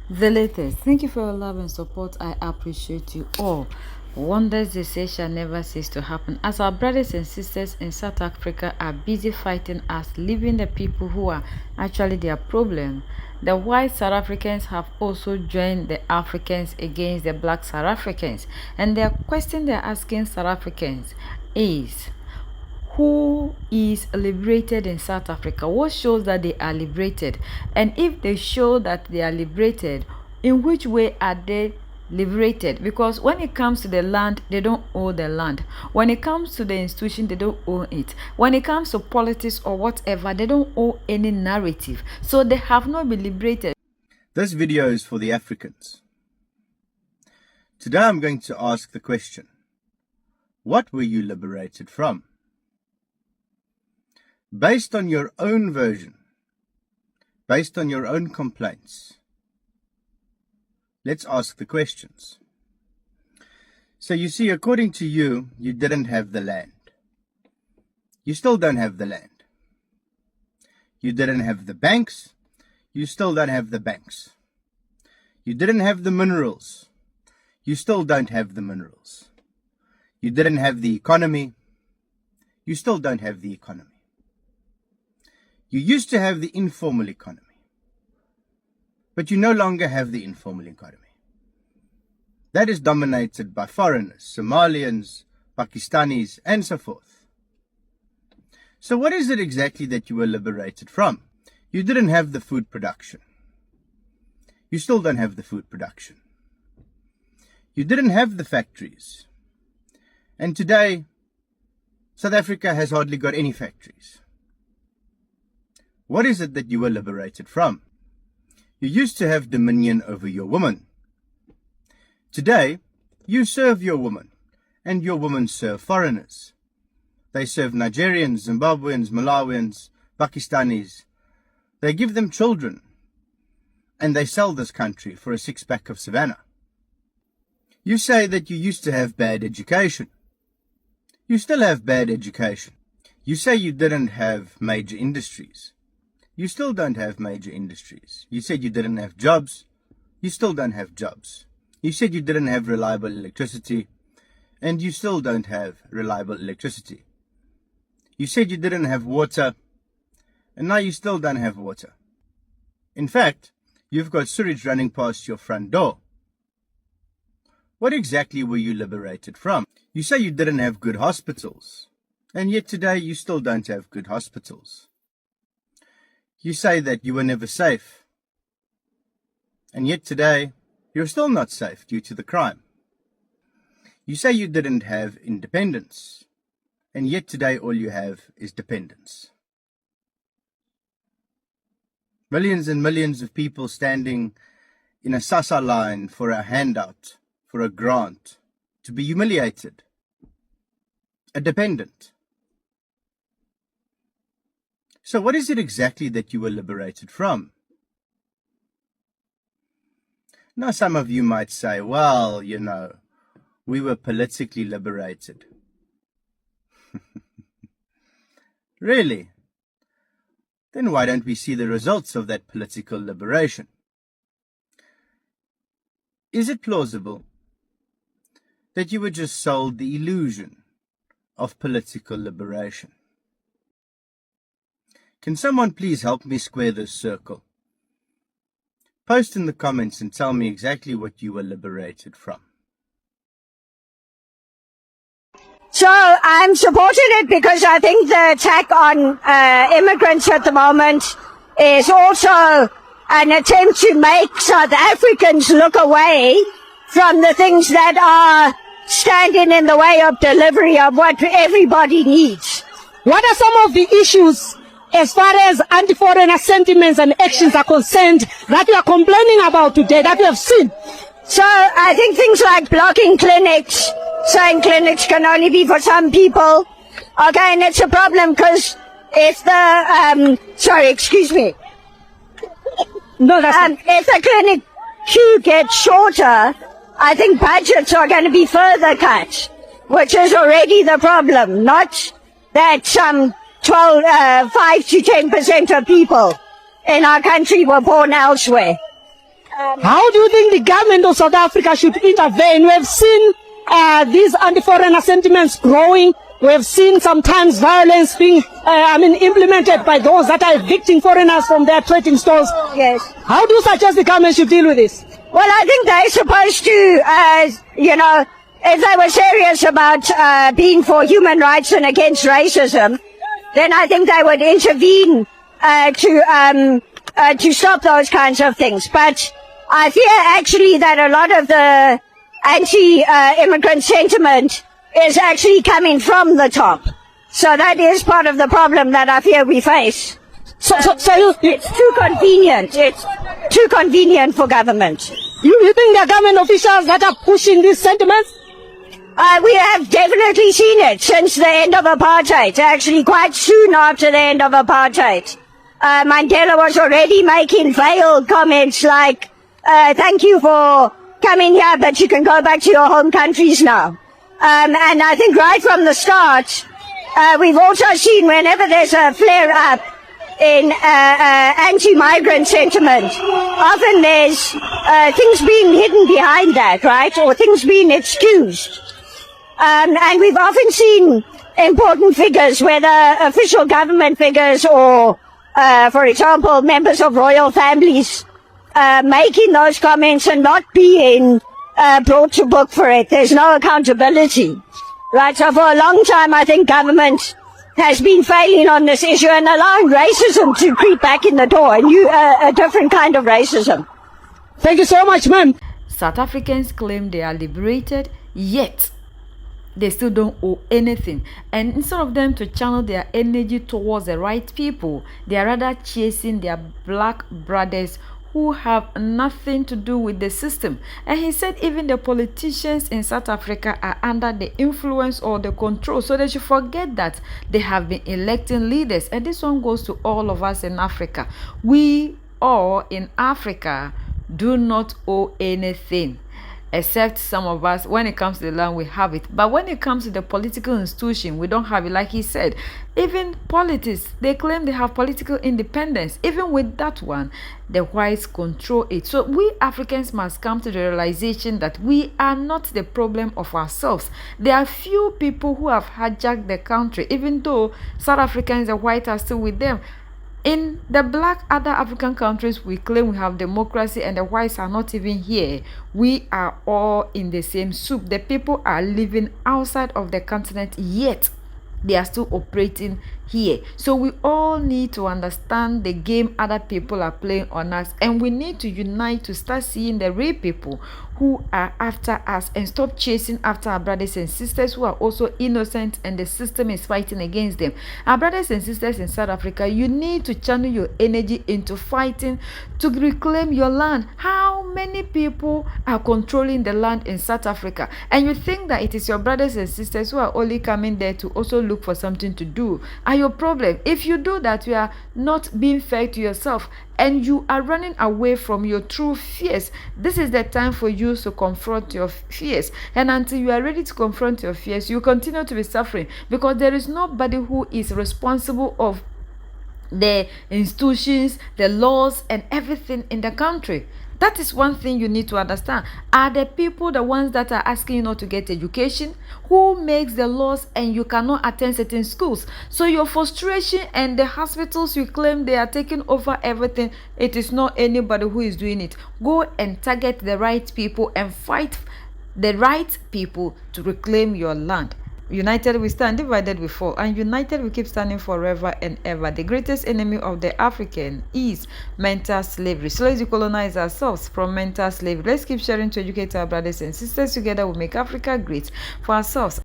The latest. Thank you for your love and support. I appreciate you all. Wonders they say shall never cease to happen. As our brothers and sisters in South Africa are busy fighting us, leaving the people who are actually their problem, the white South Africans have also joined the Africans against the black South Africans. And the question they're asking South Africans is, who is liberated in South Africa? What shows that they are liberated? And if they show that they are liberated, in which way are they liberated? Because when it comes to the land, they don't own the land. When it comes to the institution, they don't own it. When it comes to politics or whatever, they don't own any narrative. So they have not been liberated. This video is for the Africans. Today I'm going to ask the question, what were you liberated from? Based on your own version, based on your own complaints, let's ask the questions. So you see, according to you, you didn't have the land. You still don't have the land. You didn't have the banks. You still don't have the banks. You didn't have the minerals. You still don't have the minerals. You didn't have the economy. You still don't have the economy. You used to have the informal economy, but you no longer have the informal economy. That is dominated by foreigners, Somalians, Pakistanis, and so forth. So what is it exactly that you were liberated from? You didn't have the food production. You still don't have the food production. You didn't have the factories. And today, South Africa has hardly got any factories. What is it that you were liberated from? You used to have dominion over your woman. Today, you serve your woman, and your women serve foreigners. They serve Nigerians, Zimbabweans, Malawians, Pakistanis. They give them children, and they sell this country for a six-pack of Savannah. You say that you used to have bad education. You still have bad education. You say you didn't have major industries. You still don't have major industries. You said you didn't have jobs. You still don't have jobs. You said you didn't have reliable electricity, and you still don't have reliable electricity. You said you didn't have water, and now you still don't have water. In fact, you've got sewage running past your front door. What exactly were you liberated from? You say you didn't have good hospitals, and yet today you still don't have good hospitals. You say that you were never safe, and yet today you're still not safe due to the crime. You say you didn't have independence, and yet today all you have is dependence. Millions and millions of people standing in a SASSA line for a handout, for a grant, to be humiliated, a dependent. So what is it exactly that you were liberated from? Now some of you might say, well, you know, we were politically liberated. Really? Then why don't we see the results of that political liberation? Is it plausible that you were just sold the illusion of political liberation? Can someone please help me square this circle? Post in the comments and tell me exactly what you were liberated from. So I'm supporting it because I think the attack on immigrants at the moment is also an attempt to make South Africans look away from the things that are standing in the way of delivery of what everybody needs. What are some of the issues as far as anti-foreigner sentiments and actions are concerned that you are complaining about today, that you have seen? So I think things like blocking clinics, saying clinics can only be for some people. Okay, and it's a problem because if the, if the clinic queue gets shorter, I think budgets are going to be further cut, which is already the problem, not that some 5 to 10% of people in our country were born elsewhere. How do you think the government of South Africa should intervene? We have seen these anti-foreigner sentiments growing. We have seen sometimes violence being implemented by those that are evicting foreigners from their trading stores. Yes. How do you suggest the government should deal with this? Well, I think they're supposed to, if they were serious about being for human rights and against racism, then I think they would intervene to stop those kinds of things. But I fear actually that a lot of the anti-immigrant sentiment is actually coming from the top. So that is part of the problem that I fear we face. It's too convenient. It's too convenient for government. You think there are government officials that are pushing these sentiments? We have definitely seen it since the end of apartheid. Actually, quite soon after the end of apartheid, Mandela was already making veiled comments like, "Thank you for coming here, but you can go back to your home countries now." And I think right from the start, we've also seen whenever there's a flare-up in anti-migrant sentiment, often there's things being hidden behind that, right? Or things being excused. And we've often seen important figures, whether official government figures or, for example, members of royal families, making those comments and not being brought to book for it. There's no accountability. Right, so for a long time, I think government has been failing on this issue and allowing racism to creep back in the door, a different kind of racism. Thank you so much, ma'am. South Africans claim they are liberated, yet they still don't owe anything. And instead of them to channel their energy towards the right people, they are rather chasing their black brothers who have nothing to do with the system. And he said even the politicians in South Africa are under the influence or the control, so they should forget that they have been electing leaders. And this one goes to all of us in Africa. We all in Africa do not owe anything, except some of us. When it comes to the land, we have it, but when it comes to the political institution, we don't have it. Like he said, even politics, they claim they have political independence. Even with that one, the whites control it. So we Africans must come to the realization that we are not the problem of ourselves. There are few people who have hijacked the country, even though South Africans, the whites, are still with them. In the black other African countries, we claim we have democracy and the whites are not even here. We are all in the same soup. The people are living outside of the continent, yet they are still operating here. So we all need to understand the game other people are playing on us, and we need to unite to start seeing the real people who are after us and stop chasing after our brothers and sisters who are also innocent and the system is fighting against them. Our brothers and sisters in South Africa, you need to channel your energy into fighting to reclaim your land. How many people are controlling the land in South Africa? And you think that it is your brothers and sisters who are only coming there to also look for something to do? Are your problem? If you do that, you are not being fair to yourself and you are running away from your true fears. This is the time for you to confront your fears, and until you are ready to confront your fears, you continue to be suffering, because there is nobody who is responsible of the institutions, the laws and everything in the country. That is one thing you need to understand. Are the people the ones that are asking you not to get education? Who makes the laws and you cannot attend certain schools? So your frustration and the hospitals you claim they are taking over everything, it is not anybody who is doing it. Go and target the right people and fight the right people to reclaim your land. United we stand, divided we fall, and united we keep standing forever and ever. The greatest enemy of the African is mental slavery. So let's decolonize ourselves from mental slavery. Let's keep sharing to educate our brothers and sisters. Together we make Africa great for ourselves.